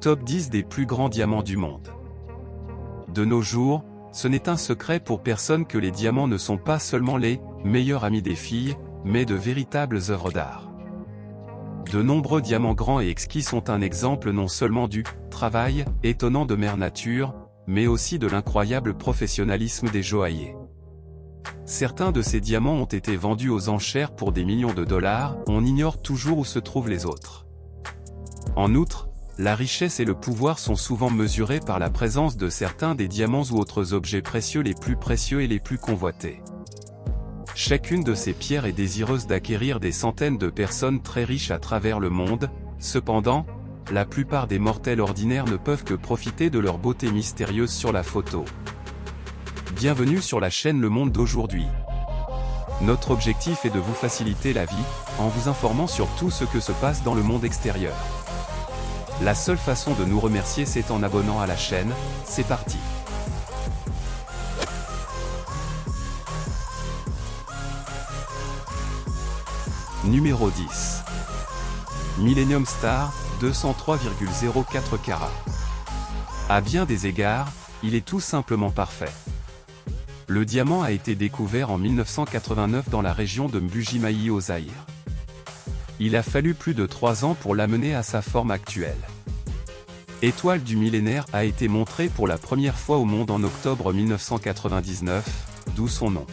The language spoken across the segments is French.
top 10 des plus grands diamants du monde. De nos jours, ce n'est un secret pour personne que les diamants ne sont pas seulement les meilleurs amis des filles, mais de véritables œuvres d'art. De nombreux diamants grands et exquis sont un exemple non seulement du travail étonnant de Mère Nature, mais aussi de l'incroyable professionnalisme des joailliers. Certains de ces diamants ont été vendus aux enchères pour des millions de dollars, on ignore toujours où se trouvent les autres. En outre, la richesse et le pouvoir sont souvent mesurés par la présence de certains des diamants ou autres objets précieux les plus précieux et les plus convoités. Chacune de ces pierres est désireuse d'acquérir des centaines de personnes très riches à travers le monde, cependant, la plupart des mortels ordinaires ne peuvent que profiter de leur beauté mystérieuse sur la photo. Bienvenue sur la chaîne Le Monde d'aujourd'hui. Notre objectif est de vous faciliter la vie, en vous informant sur tout ce que se passe dans le monde extérieur. La seule façon de nous remercier c'est en abonnant à la chaîne, c'est parti. Numéro 10. Millennium Star, 203,04 carats. À bien des égards, il est tout simplement parfait. Le diamant a été découvert en 1989 dans la région de Mbuji-Mayi au Zaïre. Il a fallu plus de 3 ans pour l'amener à sa forme actuelle. Étoile du millénaire a été montrée pour la première fois au monde en octobre 1999, d'où son nom.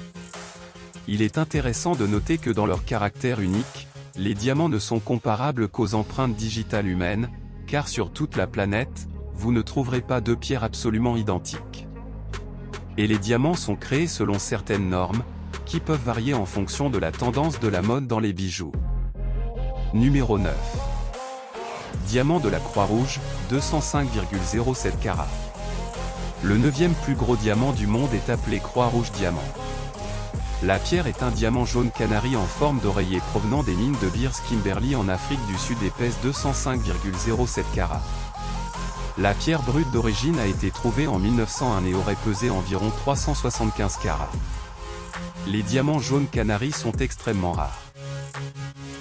Il est intéressant de noter que dans leur caractère unique, les diamants ne sont comparables qu'aux empreintes digitales humaines, car sur toute la planète, vous ne trouverez pas deux pierres absolument identiques. Et les diamants sont créés selon certaines normes, qui peuvent varier en fonction de la tendance de la mode dans les bijoux. Numéro 9. Diamant de la Croix-Rouge, 205,07 carats. Le 9e plus gros diamant du monde est appelé Croix-Rouge diamant. La pierre est un diamant jaune canari en forme d'oreiller provenant des mines de Beers Kimberley en Afrique du Sud et pèse 205,07 carats. La pierre brute d'origine a été trouvée en 1901 et aurait pesé environ 375 carats. Les diamants jaunes canaris sont extrêmement rares.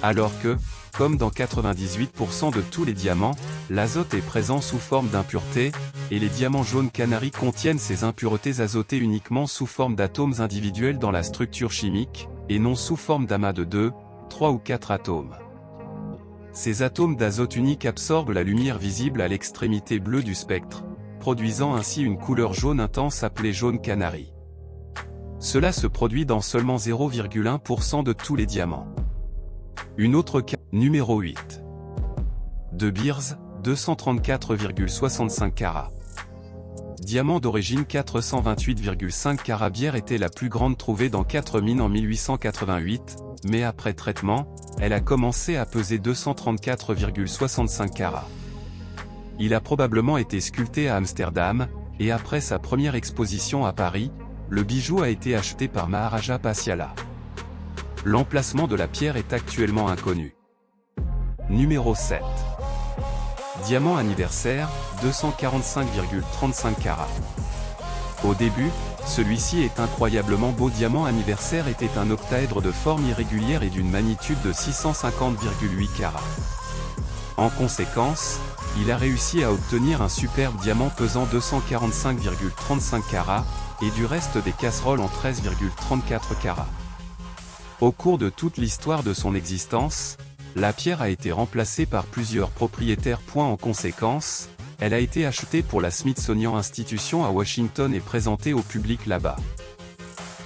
Alors que, comme dans 98% de tous les diamants, l'azote est présent sous forme d'impuretés, et les diamants jaunes canaris contiennent ces impuretés azotées uniquement sous forme d'atomes individuels dans la structure chimique, et non sous forme d'amas de 2, 3 ou 4 atomes. Ces atomes d'azote unique absorbent la lumière visible à l'extrémité bleue du spectre, produisant ainsi une couleur jaune intense appelée jaune canari. Cela se produit dans seulement 0,1% de tous les diamants. Une autre numéro 8. De Beers, 234,65 carats. Diamant d'origine 428,5 carats. Bière était la plus grande trouvée dans 4 mines en 1888, mais après traitement, elle a commencé à peser 234,65 carats. Il a probablement été sculpté à Amsterdam, et après sa première exposition à Paris, le bijou a été acheté par Maharaja Pasiala. L'emplacement de la pierre est actuellement inconnu. Numéro 7. Diamant anniversaire, 245,35 carats. Au début, celui-ci est incroyablement beau. Diamant anniversaire était un octaèdre de forme irrégulière et d'une magnitude de 650,8 carats. En conséquence, il a réussi à obtenir un superbe diamant pesant 245,35 carats, et du reste des casseroles en 13,34 carats. Au cours de toute l'histoire de son existence, la pierre a été remplacée par plusieurs propriétaires. En conséquence, elle a été achetée pour la Smithsonian Institution à Washington et présentée au public là-bas.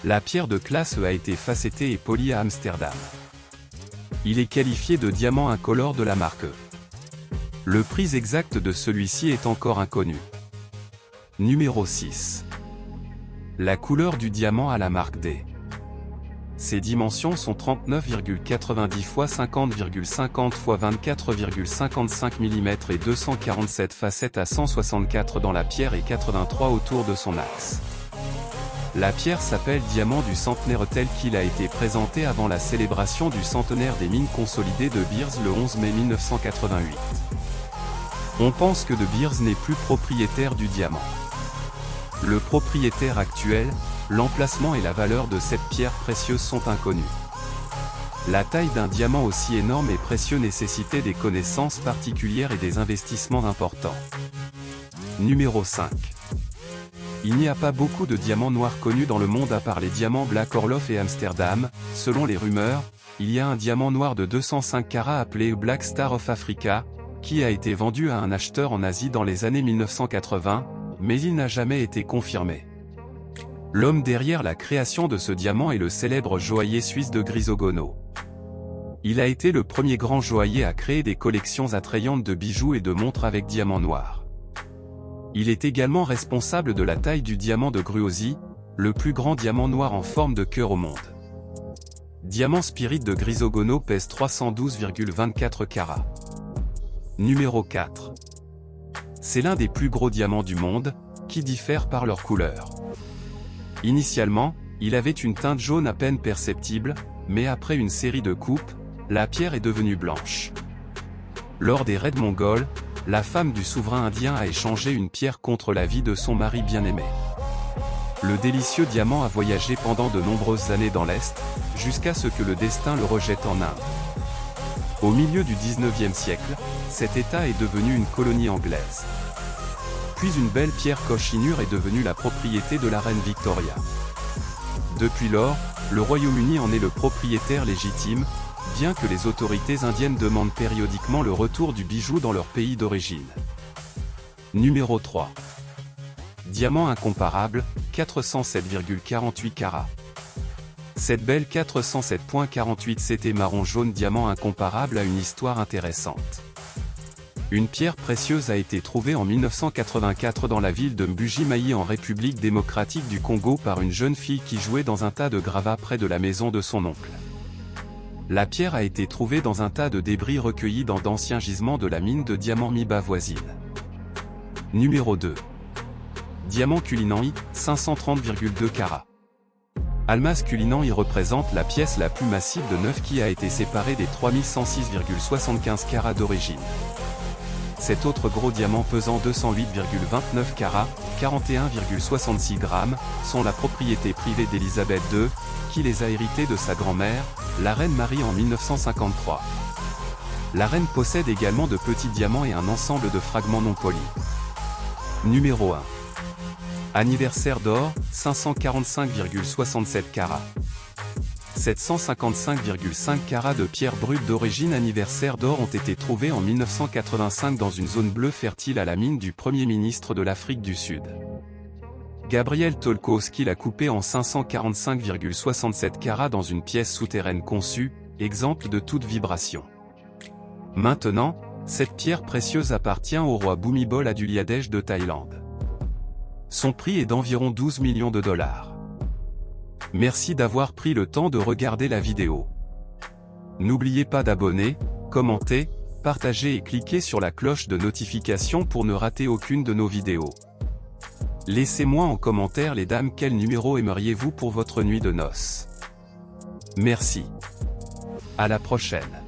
La pierre de classe E a été facettée et polie à Amsterdam. Il est qualifié de diamant incolore de la marque E. Le prix exact de celui-ci est encore inconnu. Numéro 6. La couleur du diamant à la marque D. Ses dimensions sont 39,90 x 50,50 x 24,55 mm et 247 facettes à 164 dans la pierre et 83 autour de son axe. La pierre s'appelle diamant du centenaire tel qu'il a été présenté avant la célébration du centenaire des mines consolidées de Beers le 11 mai 1988. On pense que De Beers n'est plus propriétaire du diamant. Le propriétaire actuel, l'emplacement et la valeur de cette pierre précieuse sont inconnus. La taille d'un diamant aussi énorme et précieux nécessitait des connaissances particulières et des investissements importants. Numéro 5. Il n'y a pas beaucoup de diamants noirs connus dans le monde à part les diamants Black Orloff et Amsterdam. Selon les rumeurs, il y a un diamant noir de 205 carats appelé Black Star of Africa, qui a été vendu à un acheteur en Asie dans les années 1980, mais il n'a jamais été confirmé. L'homme derrière la création de ce diamant est le célèbre joaillier suisse de Grisogono. Il a été le premier grand joaillier à créer des collections attrayantes de bijoux et de montres avec diamants noirs. Il est également responsable de la taille du diamant de Gruosi, le plus grand diamant noir en forme de cœur au monde. Diamant Spirit de Grisogono pèse 312,24 carats. Numéro 4. C'est l'un des plus gros diamants du monde, qui diffèrent par leur couleur. Initialement, il avait une teinte jaune à peine perceptible, mais après une série de coupes, la pierre est devenue blanche. Lors des raids mongols, la femme du souverain indien a échangé une pierre contre la vie de son mari bien-aimé. Le délicieux diamant a voyagé pendant de nombreuses années dans l'Est, jusqu'à ce que le destin le rejette en Inde. Au milieu du 19e siècle, cet État est devenu une colonie anglaise. Puis une belle pierre Cochinure est devenue la propriété de la reine Victoria. Depuis lors, le Royaume-Uni en est le propriétaire légitime, bien que les autorités indiennes demandent périodiquement le retour du bijou dans leur pays d'origine. Numéro 3. Diamant incomparable, 407,48 carats. Cette belle 407,48 CT marron-jaune diamant incomparable a une histoire intéressante. Une pierre précieuse a été trouvée en 1984 dans la ville de Mbuji-Mayi en République démocratique du Congo par une jeune fille qui jouait dans un tas de gravats près de la maison de son oncle. La pierre a été trouvée dans un tas de débris recueillis dans d'anciens gisements de la mine de diamants Miba voisine. Numéro 2. Diamant Cullinan I, 530,2 carats. Almaz Cullinan I représente la pièce la plus massive de 9 qui a été séparée des 3106,75 carats d'origine. Cet autre gros diamant pesant 208,29 carats, 41,66 grammes, sont la propriété privée d'Élisabeth II, qui les a hérités de sa grand-mère, la reine Marie en 1953. La reine possède également de petits diamants et un ensemble de fragments non polis. Numéro 1. Anniversaire d'or, 545,67 carats. 755,5 carats de pierre brute d'origine anniversaire d'or ont été trouvés en 1985 dans une zone bleue fertile à la mine du Premier ministre de l'Afrique du Sud. Gabriel Tolkowski l'a coupé en 545,67 carats dans une pièce souterraine conçue, exemple de toute vibration. Maintenant, cette pierre précieuse appartient au roi Bhumibol Adulyadej de Thaïlande. Son prix est d'environ 12 millions de dollars. Merci d'avoir pris le temps de regarder la vidéo. N'oubliez pas d'abonner, commenter, partager et cliquer sur la cloche de notification pour ne rater aucune de nos vidéos. Laissez-moi en commentaire les dames quel numéro aimeriez-vous pour votre nuit de noces. Merci. À la prochaine.